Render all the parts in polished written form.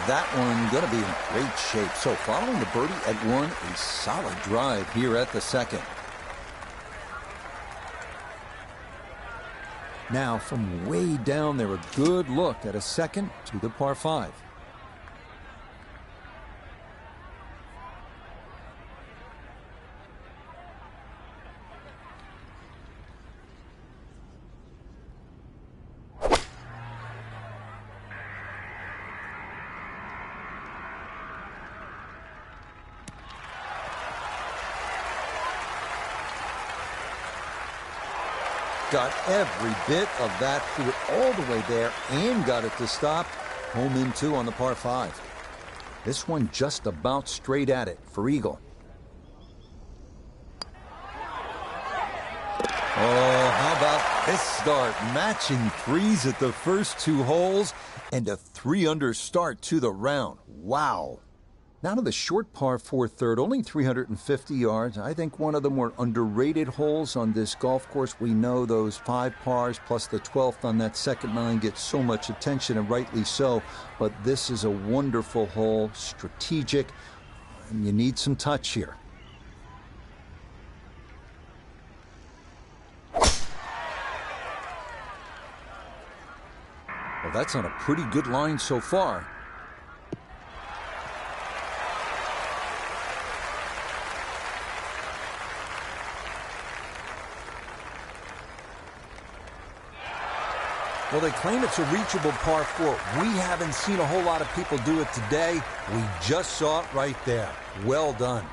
that one going to be in great shape. So following the birdie at one, a solid drive here at the second. Now from way down there, a good look at a second to the par 5. Got every bit of that, threw it all the way there and got it to stop. Home in 2 on the par 5. This one just about straight at it for eagle. Oh, how about this start? Matching threes at the first 2 holes and a 3-under start to the round. Wow. Now to the short par 4 third, only 350 yards. I think one of the more underrated holes on this golf course. We know those 5 pars plus the 12th on that second 9 get so much attention, and rightly so. But this is a wonderful hole, strategic, and you need some touch here. Well, that's on a pretty good line so far. Well, they claim it's a reachable par 4. We haven't seen a whole lot of people do it today. We just saw it right there. Well done.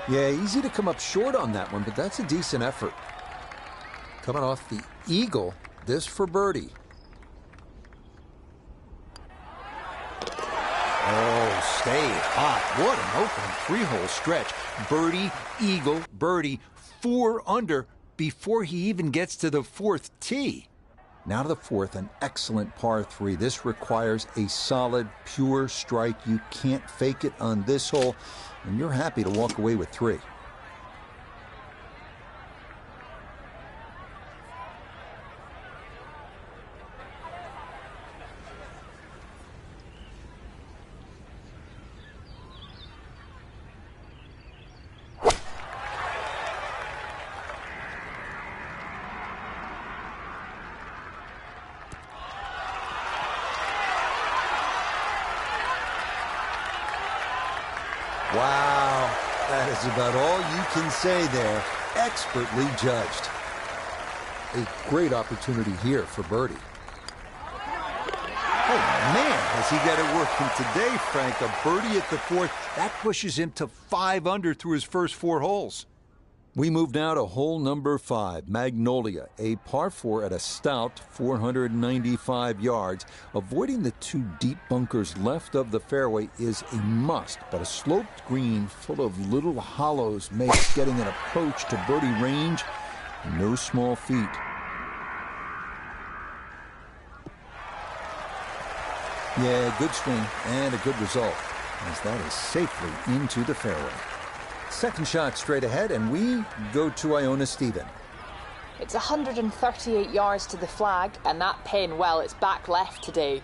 Yeah, easy to come up short on that one, but that's a decent effort. Coming off the eagle, this for birdie. Oh, stay hot. What an open 3-hole stretch. Birdie, eagle, birdie, 4 under before he even gets to the 4th tee. Now to the 4th, an excellent par 3. This requires a solid, pure strike. You can't fake it on this hole, and you're happy to walk away with 3. Wow, that is about all you can say there. Expertly judged. A great opportunity here for birdie. Oh, man, has he got it working today, Frank. A birdie at the 4th. That pushes him to 5 under through his first 4 holes. We move now to hole number 5, Magnolia, a par 4 at a stout 495 yards. Avoiding the 2 deep bunkers left of the fairway is a must, but a sloped green full of little hollows makes getting an approach to birdie range no small feat. Yeah, good swing and a good result, as that is safely into the fairway. Second shot straight ahead, and we go to Iona Stephen. It's 138 yards to the flag, and that pin, well, it's back left today.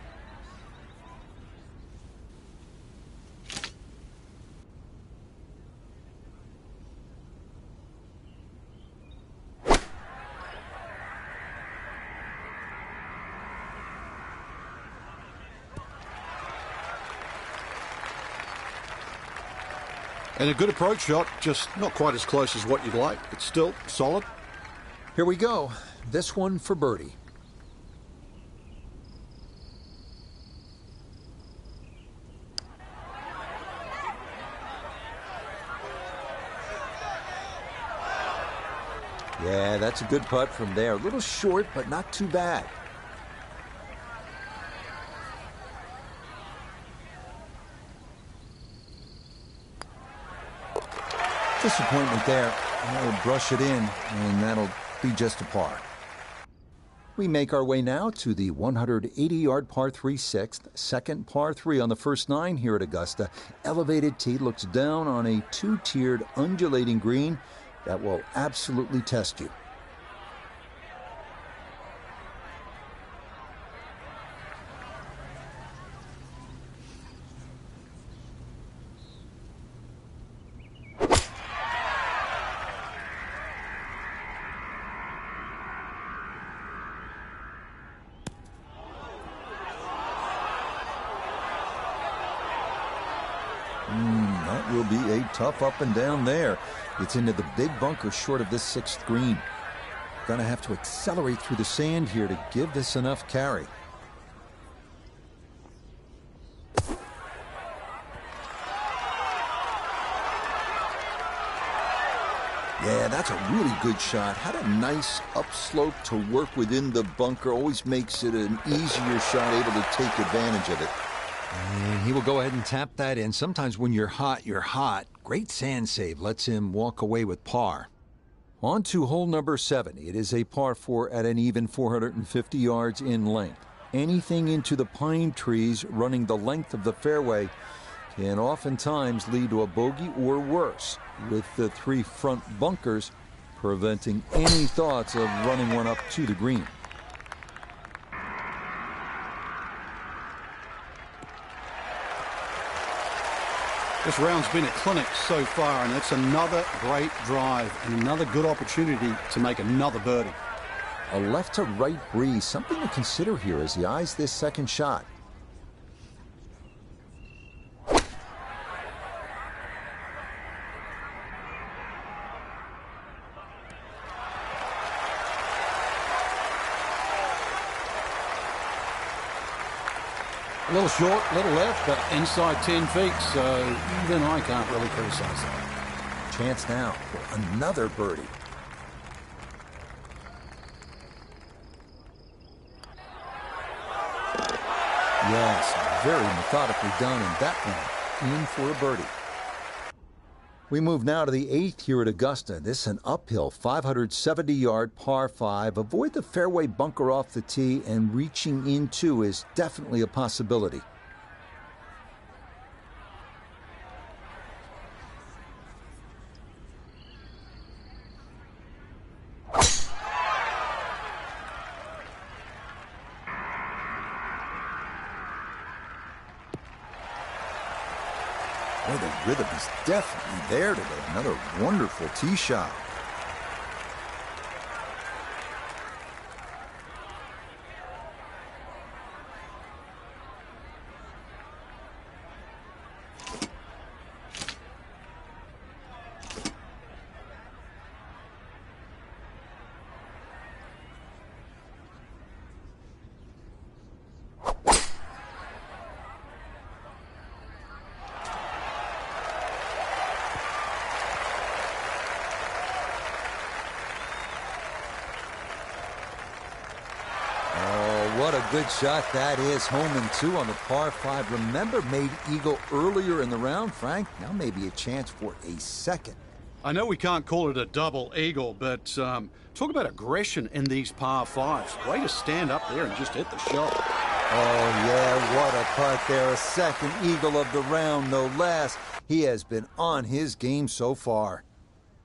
And a good approach shot, just not quite as close as what you'd like. It's still solid. Here we go. This one for birdie. Yeah, that's a good putt from there. A little short, but not too bad. Disappointment there. I'll brush it in, and that'll be just a par. We make our way now to the 180-yard par 3 sixth, second par 3 on the first 9 here at Augusta. Elevated tee looks down on a 2-tiered undulating green that will absolutely test you. That will be a tough up and down there. It's into the big bunker short of this 6th green. Gonna have to accelerate through the sand here to give this enough carry. Yeah, that's a really good shot. Had a nice upslope to work within the bunker. Always makes it an easier shot, able to take advantage of it. And he will go ahead and tap that in. Sometimes when you're hot, you're hot. Great sand save. Lets him walk away with par. On to hole number 7. It is a par 4 at an even 450 yards in length. Anything into the pine trees running the length of the fairway can oftentimes lead to a bogey or worse, with the 3 front bunkers preventing any thoughts of running one up to the green. This round's been a clinic so far, and it's another great drive and another good opportunity to make another birdie. A left to right breeze, something to consider here as he eyes this second shot. A little short, a little left, but inside 10 feet, so even I can't really criticize that. Chance now for another birdie. Yes, very methodically done, and that one in for a birdie. We move now to the 8th here at Augusta. This is an uphill 570-yard par 5. Avoid the fairway bunker off the tee, and reaching into is definitely a possibility. Boy, the rhythm is definitely there today. Another wonderful tee shot. What a good shot that is. Home and 2 on the par 5. Remember, made eagle earlier in the round, Frank. Now maybe a chance for a second. I know we can't call it a double eagle, but talk about aggression in these par 5s. Way to stand up there and just hit the shot. Oh, yeah, what a putt there. A second eagle of the round, no less. He has been on his game so far.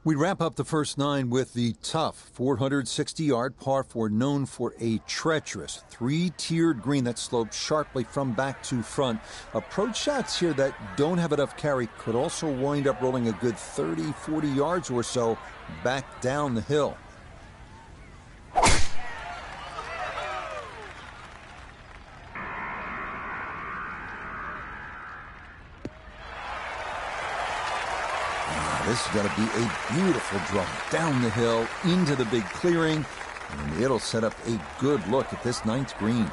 We wrap up the first 9 with the tough 460-yard par 4, known for a treacherous 3-tiered green that slopes sharply from back to front. Approach shots here that don't have enough carry could also wind up rolling a good 30, 40 yards or so back down the hill. This is going to be a beautiful draw down the hill into the big clearing, and it'll set up a good look at this 9th green.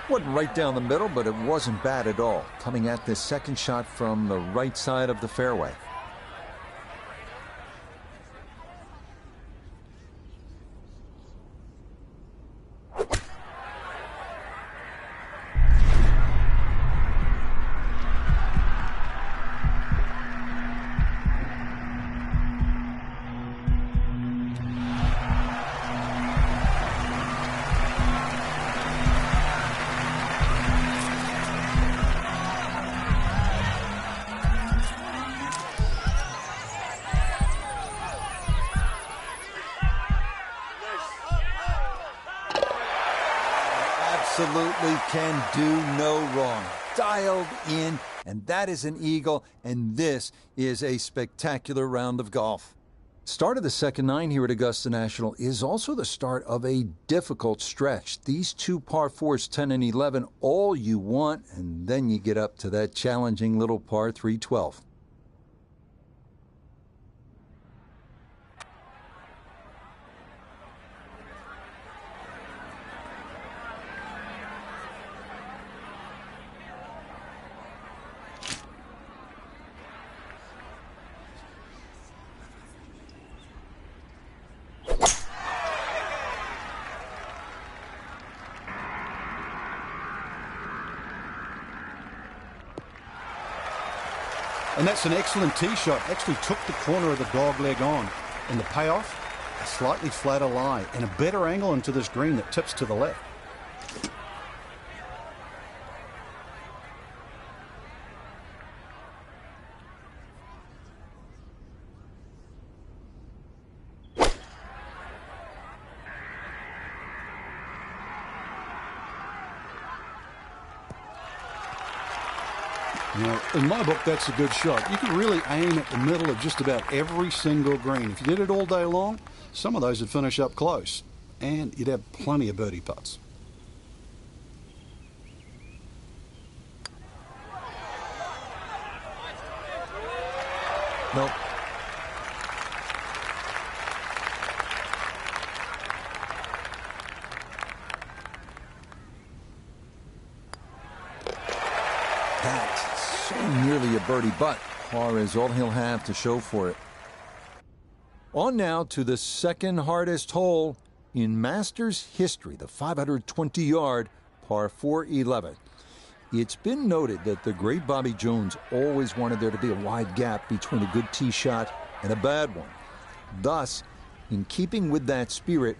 Wasn't right down the middle, but it wasn't bad at all. Coming at this second shot from the right side of the fairway. absolutely can do no wrong. Dialed in, and that is an eagle, and this is a spectacular round of golf. Start of the second nine here at Augusta National is also the start of a difficult stretch. These two par fours, 10 and 11, all you want, and then you get up to that challenging little par 3, 12. And that's an excellent tee shot. Actually took the corner of the dog leg on. And the payoff, a slightly flatter lie and a better angle into this green that tips to the left. Now, in my book, that's a good shot. You can really aim at the middle of just about every single green. If you did it all day long, some of those would finish up close, and you'd have plenty of birdie putts. Nope. That's so nearly a birdie, but par is all he'll have to show for it. On now to the second hardest hole in Masters history, the 520-yard par 4-11. It's been noted that the great Bobby Jones always wanted there to be a wide gap between a good tee shot and a bad one. Thus, in keeping with that spirit,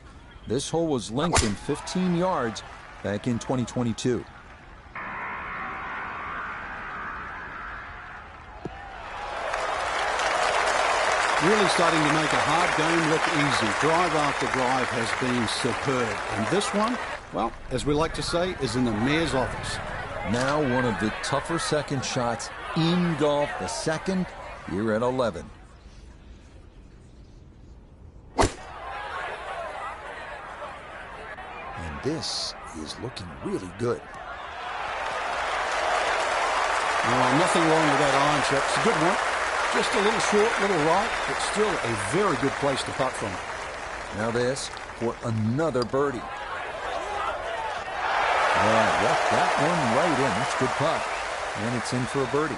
this hole was lengthened 15 yards back in 2022. Really starting to make a hard game look easy. Drive after drive has been superb. And this one, well, as we like to say, is in the mayor's office. Now one of the tougher second shots in golf, the second here at 11. And this is looking really good. Oh, nothing wrong with that iron shot. It's a good one. Just a little short, little right, but still a very good place to putt from. Now this for another birdie. Yeah, left that one right in. That's a good putt. And it's in for a birdie.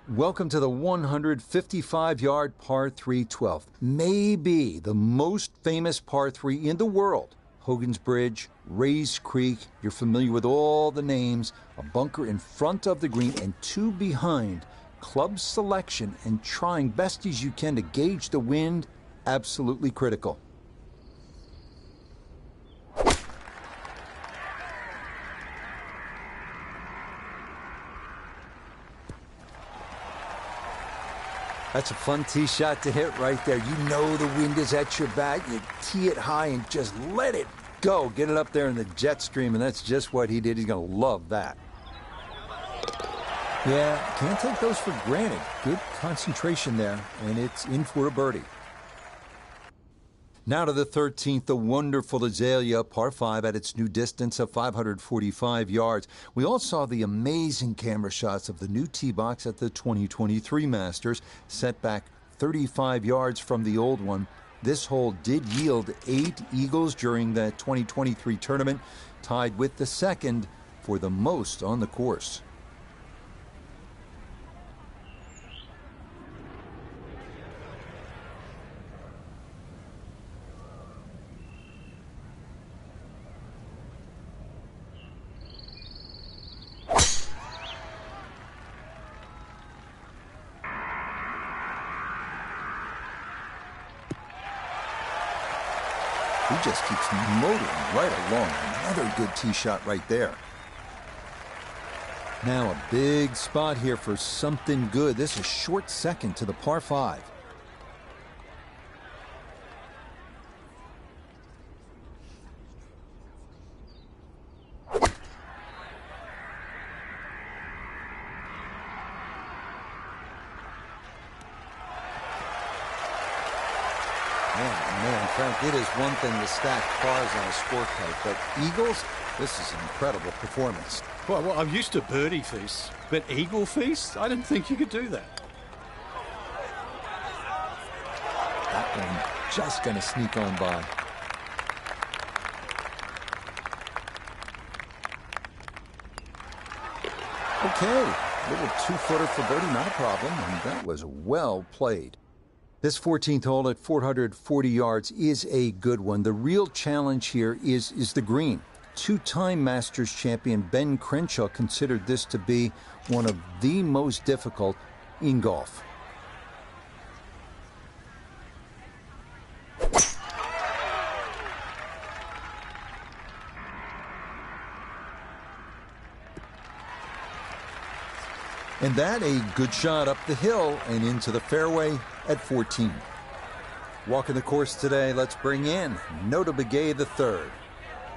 Welcome to the 155-yard par 3 12th. Maybe the most famous par 3 in the world. Hogan's Bridge, Rays Creek. You're familiar with all the names. A bunker in front of the green and two behind. Club selection and trying best as you can to gauge the wind, absolutely critical. That's a fun tee shot to hit right there. You know the wind is at your back. You tee it high and just let it go. Get it up there in the jet stream, and that's just what he did. He's going to love that. Yeah, can't take those for granted. Good concentration there, and it's in for a birdie. Now to the 13th, the wonderful Azalea par 5 at its new distance of 545 yards. We all saw the amazing camera shots of the new tee box at the 2023 Masters, set back 35 yards from the old one. This hole did yield 8 eagles during that 2023 tournament, tied with the second for the most on the course. He just keeps motoring right along. Another good tee shot right there. Now a big spot here for something good. This is short second to the par 5. Frank, it is one thing to stack cars on a scorecard, but Eagles, this is an incredible performance. Well, I'm used to birdie feasts, but eagle feasts? I didn't think you could do that. That one just going to sneak on by. Okay, little two-footer for birdie, not a problem, and that was well played. This 14th hole at 440 yards is a good one. The real challenge here is the green. Two-time Masters champion Ben Crenshaw considered this to be one of the most difficult in golf. And that a good shot up the hill and into the fairway at 14. Walking the course today, let's bring in Nota Begay III.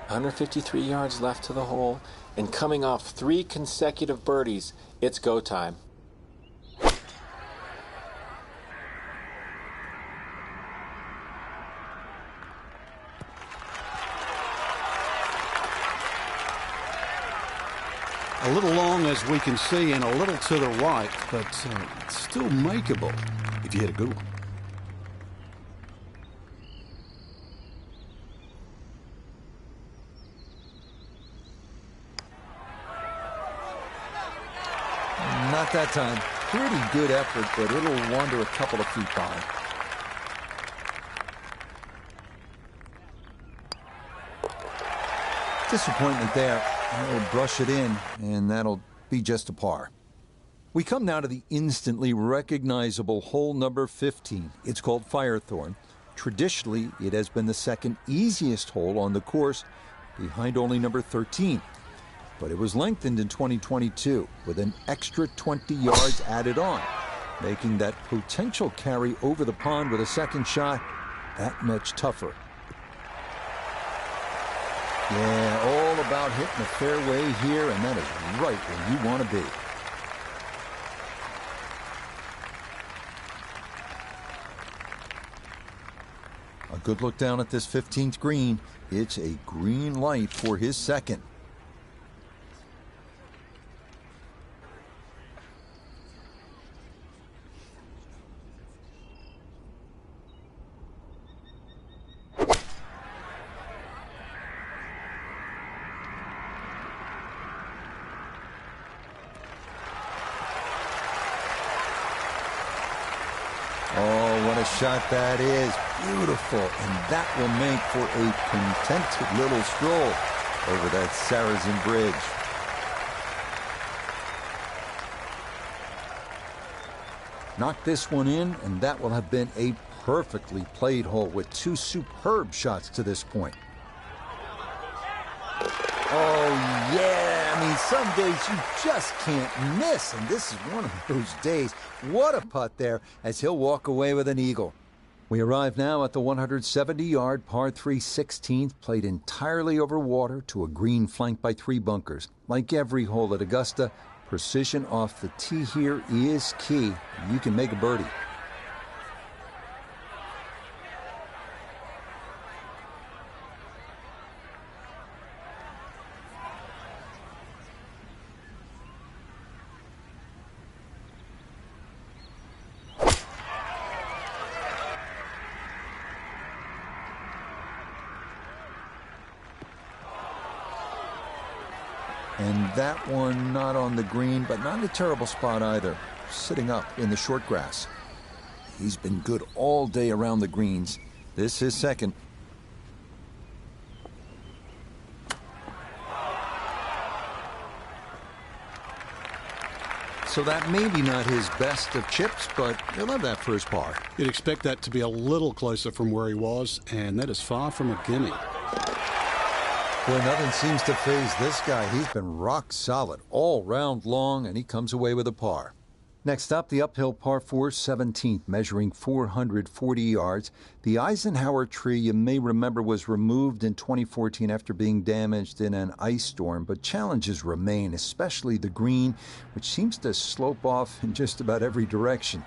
153 yards left to the hole, and coming off 3 consecutive birdies, it's go time. A little long, as we can see, and a little to the right, but it's still makeable if you hit a good one. Not that time. Pretty good effort, but it'll wander a couple of feet by. Disappointment there. He'll brush it in, and that'll be just a par. We come now to the instantly recognizable hole number 15. It's called Firethorn. Traditionally, it has been the second easiest hole on the course, behind only number 13. But it was lengthened in 2022 with an extra 20 yards added on, making that potential carry over the pond with a second shot that much tougher. Yeah, all about hitting the fairway here, and that is right where you want to be. A good look down at this 15th green. It's a green light for his second. Oh, what a shot that is. Beautiful. And that will make for a contented little stroll over that Saracen Bridge. Knock this one in, and that will have been a perfectly played hole with 2 superb shots to this point. Oh, yeah. I mean, some days you just can't miss, and this is one of those days. What a putt there as he'll walk away with an eagle. We arrive now at the 170-yard par 3 16th, played entirely over water to a green flanked by 3 bunkers. Like every hole at Augusta, precision off the tee here is key. You can make a birdie. And that one not on the green, but not in a terrible spot either. Sitting up in the short grass. He's been good all day around the greens. This is second. So that may be not his best of chips, but he'll have that for his par. You'd expect that to be a little closer from where he was, and that is far from a gimme. Boy, nothing seems to faze this guy. He's been rock solid all round long, and he comes away with a par. Next up, the uphill par 4 17th, measuring 440 yards. The Eisenhower tree, you may remember, was removed in 2014 after being damaged in an ice storm, but challenges remain, especially the green, which seems to slope off in just about every direction.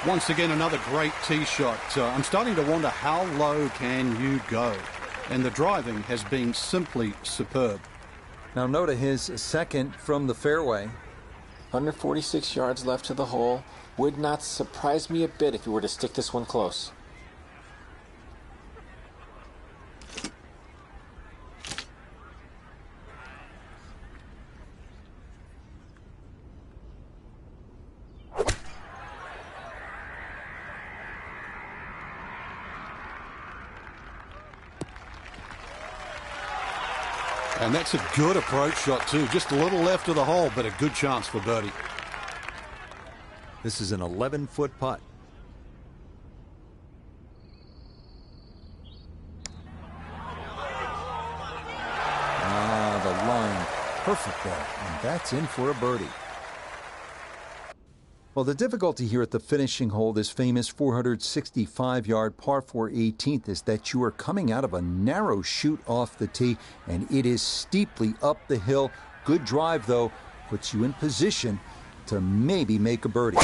Once again, another great tee shot. I'm starting to wonder, how low can you go? And the driving has been simply superb. Now note his second from the fairway. 146 yards left to the hole. Would not surprise me a bit if he were to stick this one close. And that's a good approach shot too. Just a little left of the hole, but a good chance for birdie. This is an 11-foot putt. The line. Perfect there. And that's in for a birdie. Well, the difficulty here at the finishing hole, this famous 465-yard par 4 18th, is that you are coming out of a narrow chute off the tee, and it is steeply up the hill. Good drive, though, puts you in position to maybe make a birdie.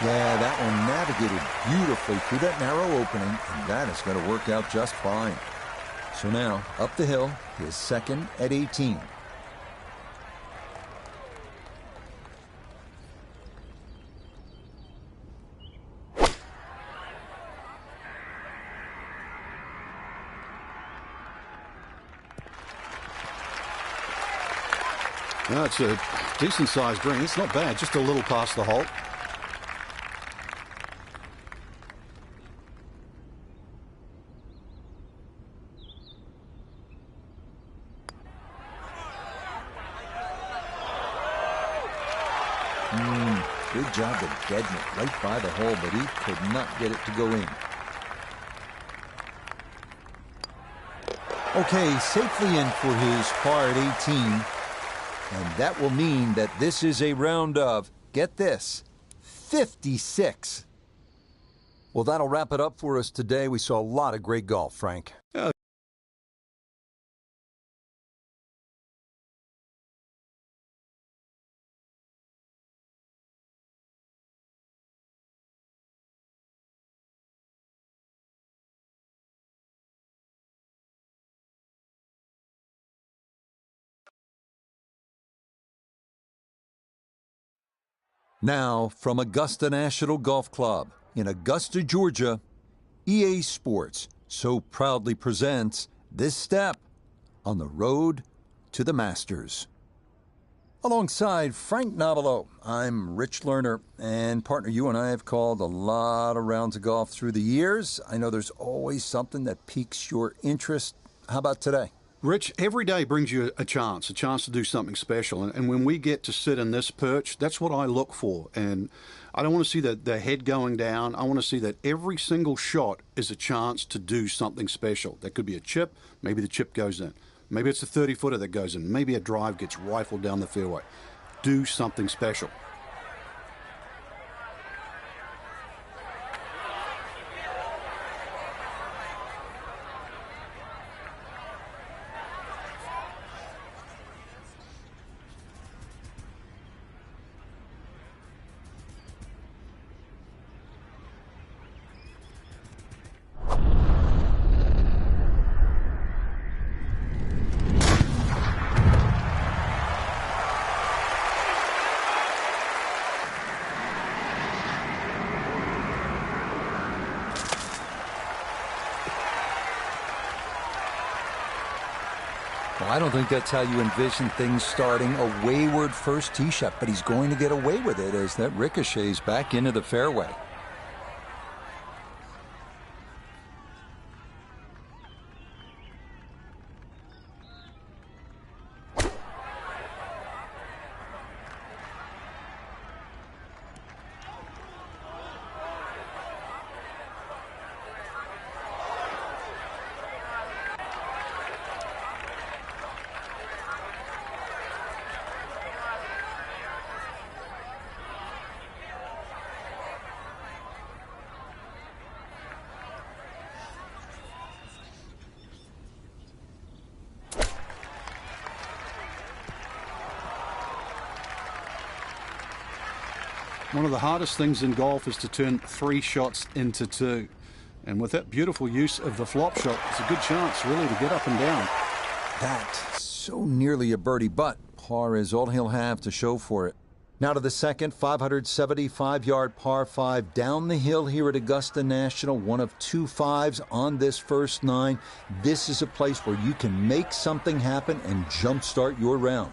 Yeah, that one navigated beautifully through that narrow opening, and that is going to work out just fine. So now, up the hill, his second at 18. No, it's a decent-sized green. It's not bad, just a little past the hole. Good job of deading it right by the hole, but he could not get it to go in. Okay, safely in for his par at 18. And that will mean that this is a round of, get this, 56. Well, that'll wrap it up for us today. We saw a lot of great golf, Frank. Now, from Augusta National Golf Club in Augusta, Georgia, EA Sports so proudly presents this step on the road to the Masters. Alongside Frank Nobilo, I'm Rich Lerner, and partner, you and I have called a lot of rounds of golf through the years. I know there's always something that piques your interest. How about today? Rich, every day brings you a chance to do something special. And when we get to sit in this perch, that's what I look for. And I don't want to see the head going down. I want to see that every single shot is a chance to do something special. That could be a chip. Maybe the chip goes in. Maybe it's a 30-footer that goes in. Maybe a drive gets rifled down the fairway. Do something special. Well, I don't think that's how you envision things starting. A wayward first tee shot, but he's going to get away with it as that ricochets back into the fairway. One of the hardest things in golf is to turn 3 shots into 2. And with that beautiful use of the flop shot, it's a good chance, really, to get up and down. That so nearly a birdie, but par is all he'll have to show for it. Now to the second 575-yard par 5 down the hill here at Augusta National. One of 2 5s on this first 9. This is a place where you can make something happen and jumpstart your round.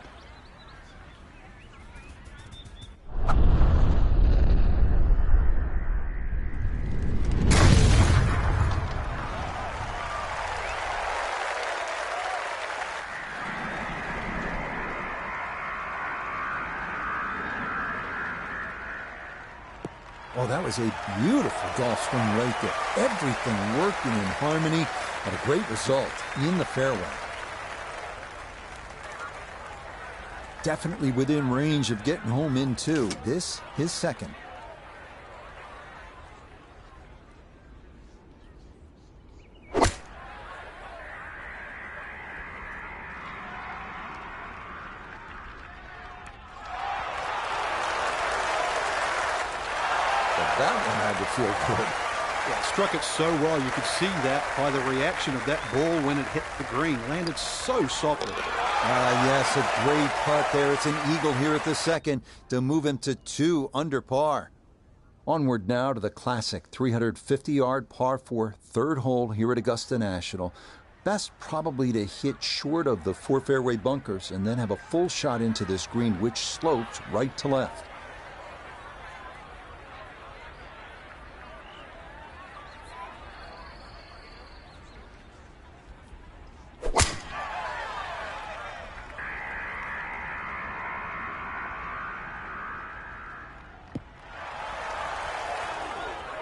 Oh, that was a beautiful golf swing right there. Everything working in harmony and a great result in the fairway. Definitely within range of getting home in two. This, his second. That one had to feel good. Yeah, struck it so well. You could see that by the reaction of that ball when it hit the green. Landed so softly. Yes, a great putt there. It's an eagle here at the second to move him to 2 under par. Onward now to the classic 350-yard par 4 third hole here at Augusta National. Best probably to hit short of the 4 fairway bunkers and then have a full shot into this green, which slopes right to left.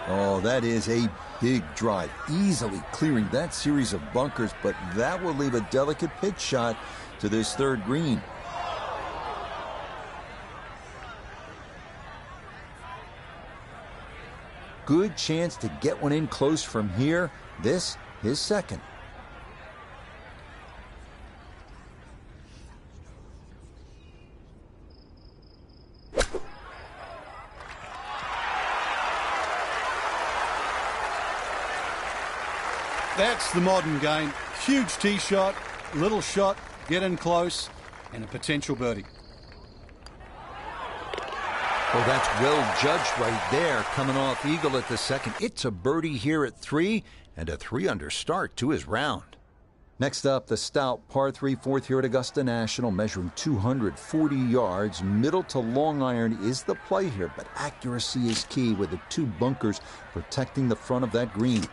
Oh, that is a big drive, easily clearing that series of bunkers, but that will leave a delicate pitch shot to this third green. Good chance to get one in close from here. This, his second. That's the modern game. Huge tee shot, little shot, get in close, and a potential birdie. Oh, that's well judged right there, coming off eagle at the second. It's a birdie here at 3, and a 3 under start to his round. Next up, the stout par 3 fourth here at Augusta National, measuring 240 yards. Middle to long iron is the play here, but accuracy is key with the 2 bunkers protecting the front of that green.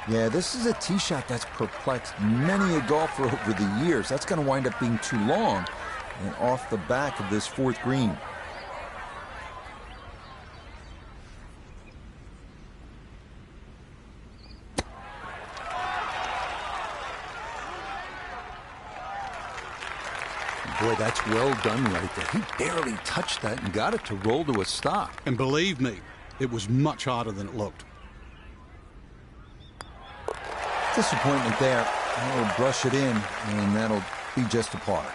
Yeah, this is a tee shot that's perplexed many a golfer over the years. That's going to wind up being too long and off the back of this 4th green. Boy, that's well done right there. He barely touched that and got it to roll to a stop. And believe me, it was much harder than it looked. Disappointment there. That'll brush it in, and that'll be just a par.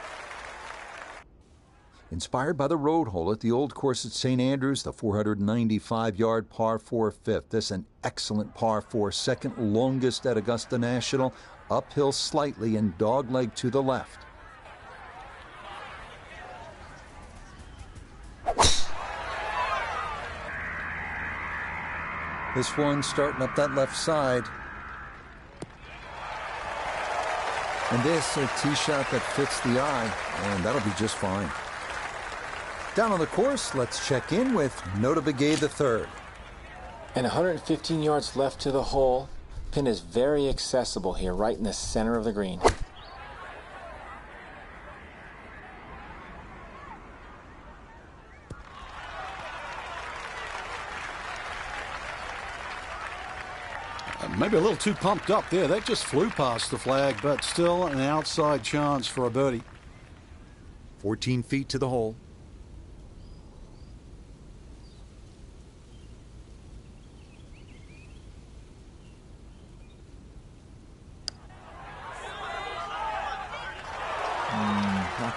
Inspired by the road hole at the old course at St. Andrews, the 495-yard par 4 fifth. This an excellent par 4, second longest at Augusta National. Uphill slightly and dogleg to the left. This one starting up that left side. And this, a tee shot that fits the eye, and that'll be just fine. Down on the course, let's check in with Nota Begay III. And 115 yards left to the hole. Pin is very accessible here, right in the center of the green. Maybe a little too pumped up there. That just flew past the flag, but still an outside chance for a birdie. 14 feet to the hole.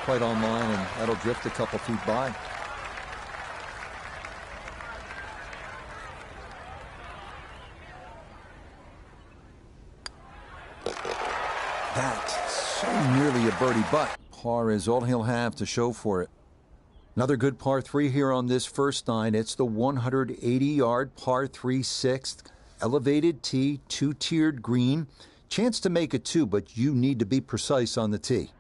quite online, and that'll drift a couple feet by. That's so nearly a birdie, but par is all he'll have to show for it. Another good par 3 here on this first nine. It's the 180-yard par 3 sixth. Elevated tee, two-tiered green. Chance to make it 2, but you need to be precise on the tee.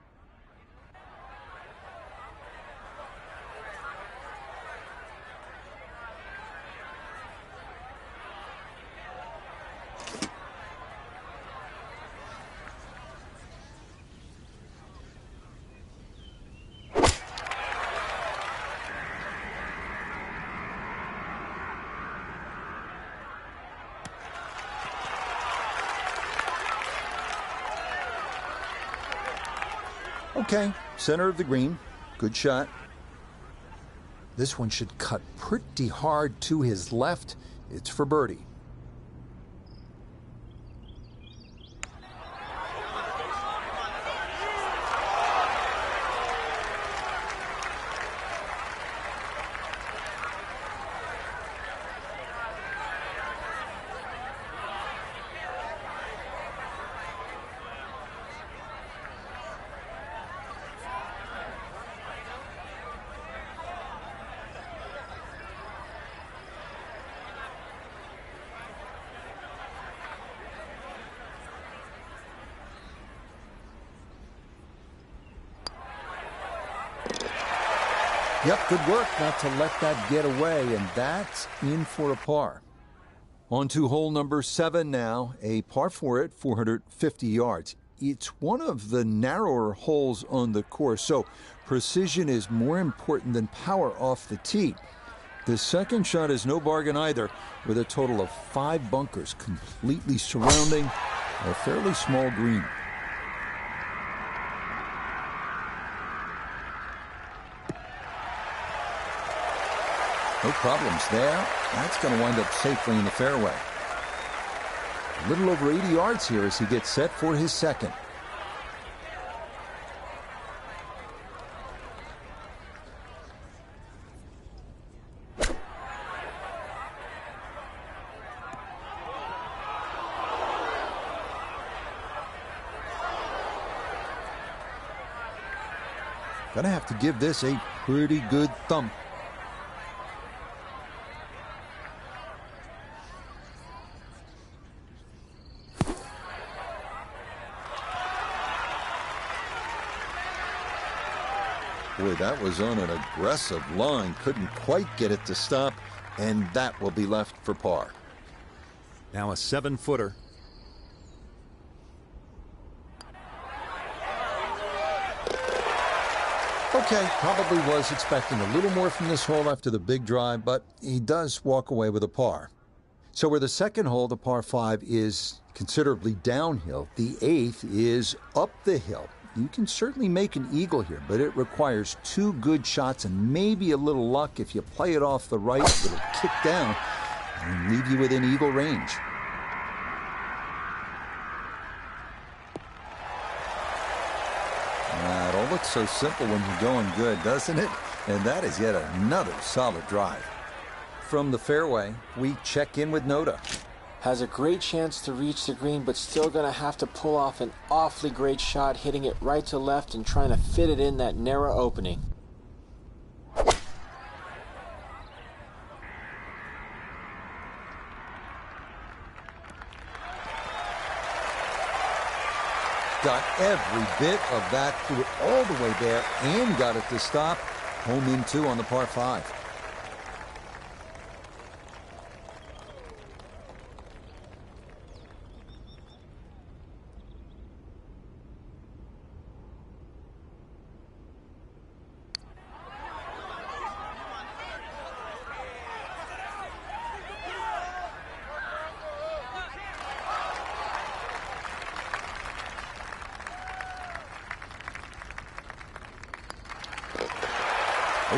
Okay, center of the green. Good shot. This one should cut pretty hard to his left. It's for birdie. Yep, good work not to let that get away, and that's in for a par. On to hole number 7 now, a par 4 at 450 yards. It's one of the narrower holes on the course, so precision is more important than power off the tee. The second shot is no bargain either, with a total of 5 bunkers completely surrounding a fairly small green. No problems there. That's going to wind up safely in the fairway. A little over 80 yards here as he gets set for his second. Gonna have to give this a pretty good thump. Boy, that was on an aggressive line. Couldn't quite get it to stop, and that will be left for par. Now a 7-footer. Okay, probably was expecting a little more from this hole after the big drive, but he does walk away with a par. So where the second hole, the par 5, is considerably downhill, the 8th is up the hill. You can certainly make an eagle here, but it requires 2 good shots and maybe a little luck. If you play it off the right, it'll kick down and leave you within eagle range. It all looks so simple when you're going good, doesn't it? And that is yet another solid drive. From the fairway, we check in with Noda. Has a great chance to reach the green, but still going to have to pull off an awfully great shot, hitting it right to left and trying to fit it in that narrow opening. Got every bit of that, threw it all the way there and got it to stop. Home in 2 on the par 5.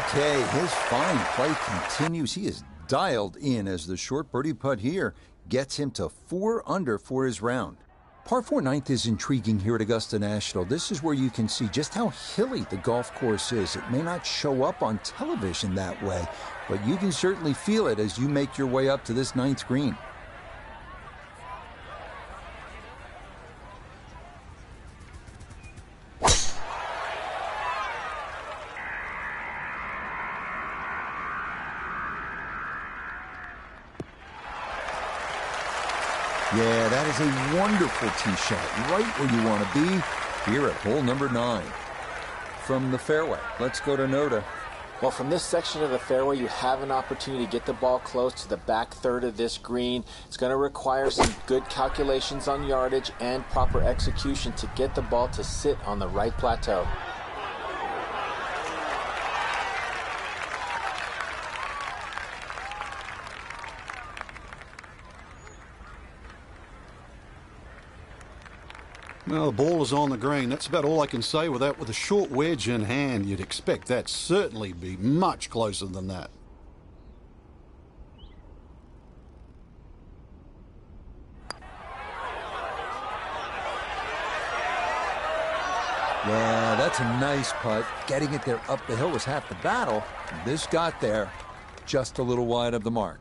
Okay, his fine play continues. He is dialed in as the short birdie putt here gets him to 4 under for his round. Par 4 ninth is intriguing here at Augusta National. This is where you can see just how hilly the golf course is. It may not show up on television that way, but you can certainly feel it as you make your way up to this ninth green. Yeah, that is a wonderful tee shot, right where you want to be here at hole number 9. From the fairway, let's go to Noda. Well, from this section of the fairway, you have an opportunity to get the ball close to the back third of this green. It's going to require some good calculations on yardage and proper execution to get the ball to sit on the right plateau. Well, the ball is on the green. That's about all I can say with that. With a short wedge in hand, you'd expect that certainly be much closer than that. Yeah, that's a nice putt. Getting it there up the hill was half the battle. This got there just a little wide of the mark.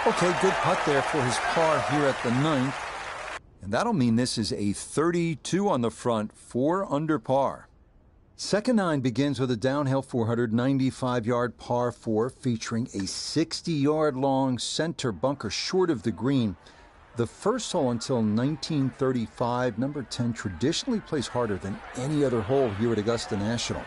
Okay, good putt there for his par here at the 9th. And that'll mean this is a 32 on the front, 4 under par. Second 9 begins with a downhill 495-yard par 4 featuring a 60-yard long center bunker short of the green. The first hole until 1935, number 10 traditionally plays harder than any other hole here at Augusta National.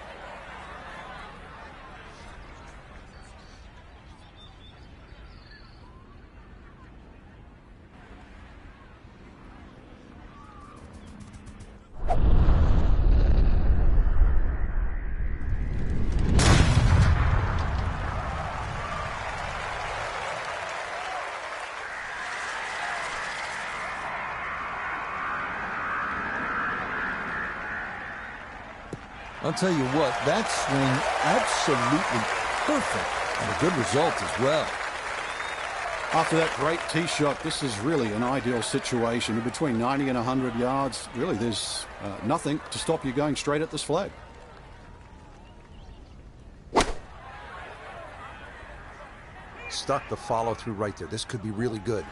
I'll tell you what, that swing absolutely perfect and a good result as well. After that great tee shot, this is really an ideal situation. Between 90 and 100 yards, really there's nothing to stop you going straight at this flag. Stuck the follow through right there. This could be really good.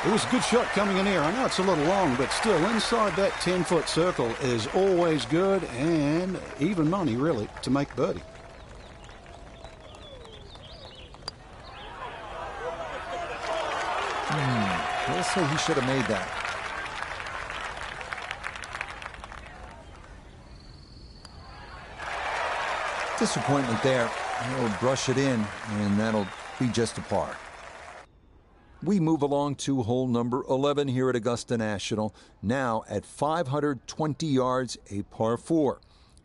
It was a good shot coming in here. I know it's a little long, but still inside that 10-foot circle is always good and even money, really, to make birdie. I'll say he should have made that. Disappointment there. He'll brush it in, and that'll be just a par. We move along to hole number 11 here at Augusta National, now at 520 yards, a par 4.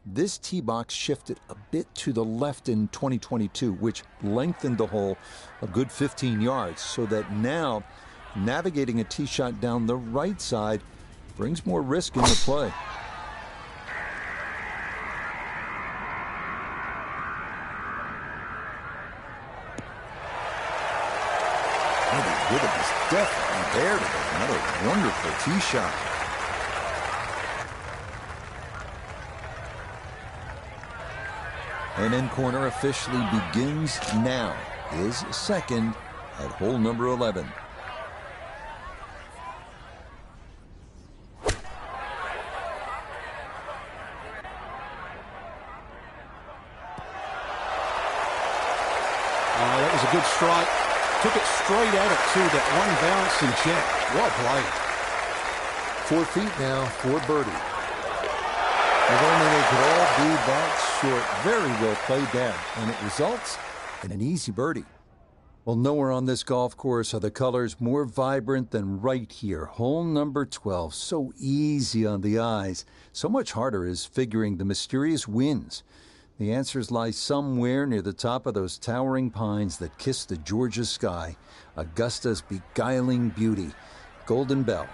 This tee box shifted a bit to the left in 2022, which lengthened the hole a good 15 yards, so that now navigating a tee shot down the right side brings more risk into play. The rhythm is definitely there today. Another wonderful tee shot. Amen Corner officially begins now. His second at hole number 11. That was a good strike. Took it straight at it, too. That one bounce and check. Well played. 4 feet now for birdie. If only they could all be that short. Very well played there. And it results in an easy birdie. Well, nowhere on this golf course are the colors more vibrant than right here. Hole number 12. So easy on the eyes. So much harder is figuring the mysterious winds. The answers lie somewhere near the top of those towering pines that kiss the Georgia sky. Augusta's beguiling beauty. Golden Bell.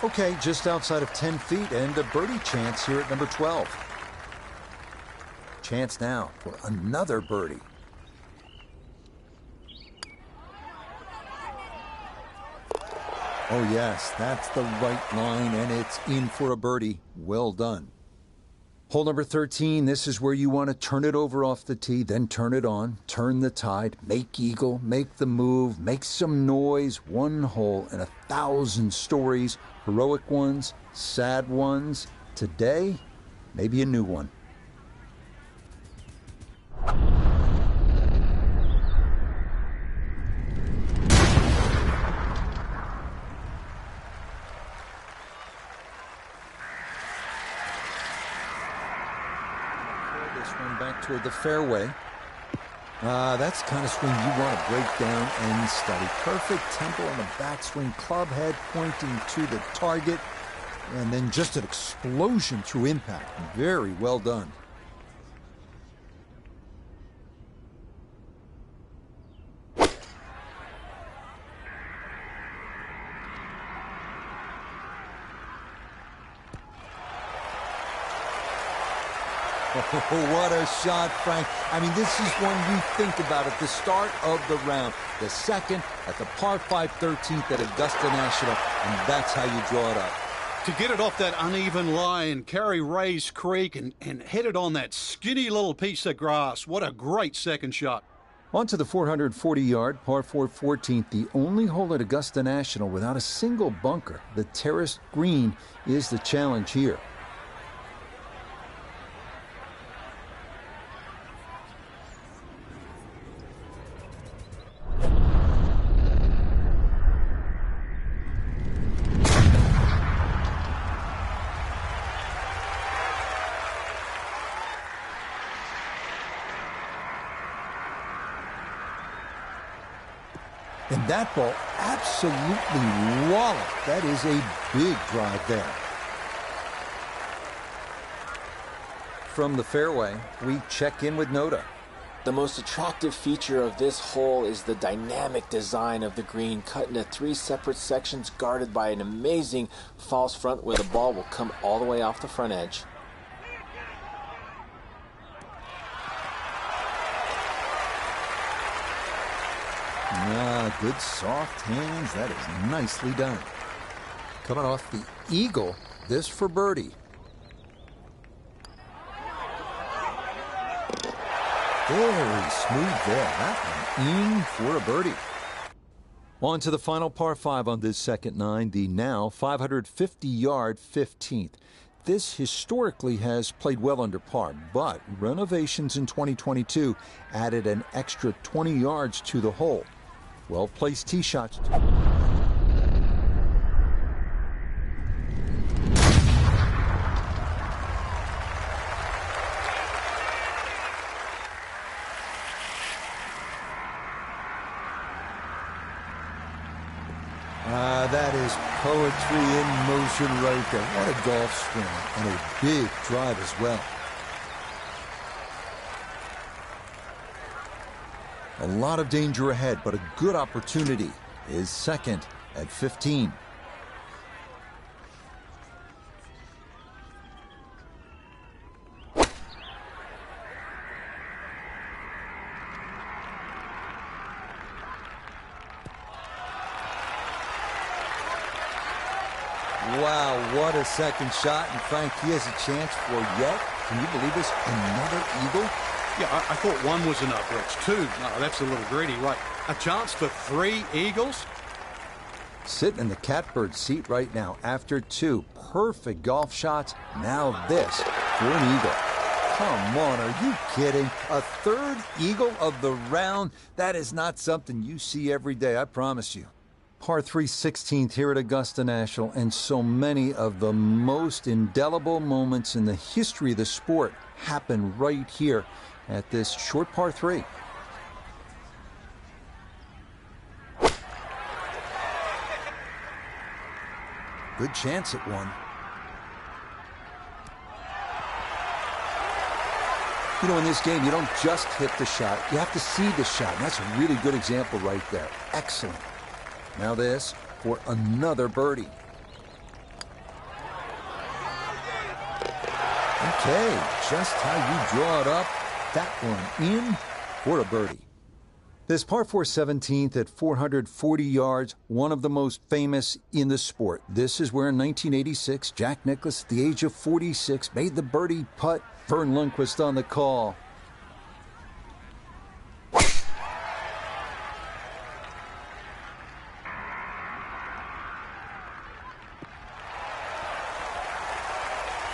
Okay, just outside of 10 feet and a birdie chance here at number 12. Chance now for another birdie. Oh yes, that's the right line, and it's in for a birdie. Well done. Hole number 13, this is where you want to turn it over off the tee, then turn it on, turn the tide, make eagle, make the move, make some noise. One hole and 1,000 stories, heroic ones, sad ones. Today, maybe a new one. This one back toward the fairway. That's the kind of swing you want to break down and study. Perfect tempo on the backswing, club head pointing to the target, and then just an explosion through impact. Very well done. Oh, what a shot, Frank. I mean, this is one you think about at the start of the round. The second at the par 5 13th at Augusta National, and that's how you draw it up. To get it off that uneven line, carry Rays Creek, and hit it on that skinny little piece of grass. What a great second shot. On to the 440-yard par 4 14th, the only hole at Augusta National without a single bunker. The terraced green is the challenge here. And that ball absolutely walloped. That is a big drive there. From the fairway, we check in with Noda. The most attractive feature of this hole is the dynamic design of the green, cut into 3 separate sections guarded by an amazing false front where the ball will come all the way off the front edge. Good soft hands. That is nicely done. Coming off the eagle, this for birdie. Very smooth there. That one in for a birdie. On to the final par 5 on this second 9, the now 550-yard 15th. This historically has played well under par, but renovations in 2022 added an extra 20 yards to the hole. Well-placed tee shots. That is poetry in motion right there. What a golf swing, and a big drive as well. A lot of danger ahead, but a good opportunity is second at 15. Wow, what a second shot. And Frank, he has a chance for yet, can you believe this, another eagle? Yeah, I thought one was enough, Rich. 2, no, that's a little greedy, right? A chance for 3 eagles? Sitting in the catbird seat right now after 2 perfect golf shots. Now this for an eagle. Come on, are you kidding? A 3rd eagle of the round? That is not something you see every day, I promise you. Par 3 16th here at Augusta National, and so many of the most indelible moments in the history of the sport happen right here at this short par 3. Good chance at one. You know, in this game, you don't just hit the shot. You have to see the shot. And that's a really good example right there. Excellent. Now this for another birdie. Okay, just how you draw it up. That one in for a birdie. This par 4 17th at 440 yards, one of the most famous in the sport. This is where in 1986, Jack Nicklaus, at the age of 46, made the birdie putt. Vern Lundquist on the call.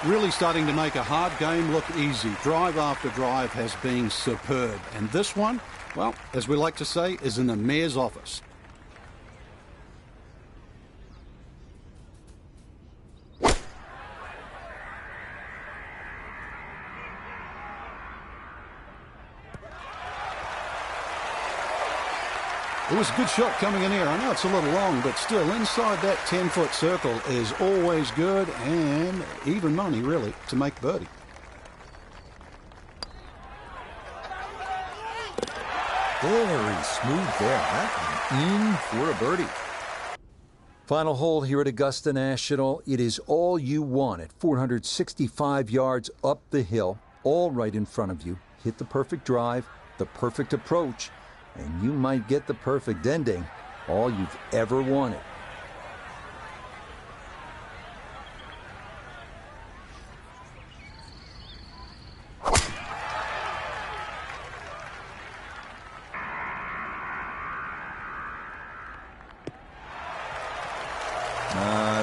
Really starting to make a hard game look easy. Drive after drive has been superb. And this one, well, as we like to say, is in the mayor's office. It was a good shot coming in here. I know it's a little long, but still inside that 10-foot circle is always good and even money, really, to make birdie. Very smooth there. That one in for a birdie. Final hole here at Augusta National. It is all you want at 465 yards up the hill, all right in front of you. Hit the perfect drive, the perfect approach, and you might get the perfect ending, all you've ever wanted.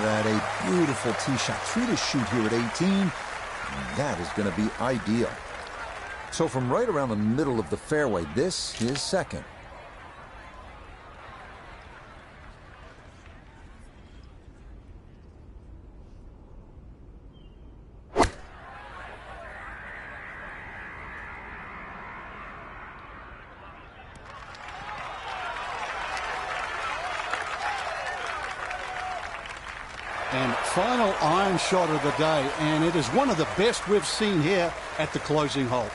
That a beautiful tee shot. 3 to shoot here at 18. And that is going to be ideal. So from right around the middle of the fairway, this is second. And final iron shot of the day, and it is one of the best we've seen here at the closing hole.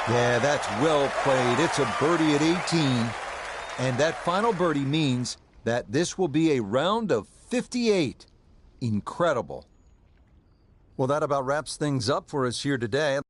Yeah, that's well played. It's a birdie at 18. And that final birdie means that this will be a round of 58. Incredible. Well, that about wraps things up for us here today.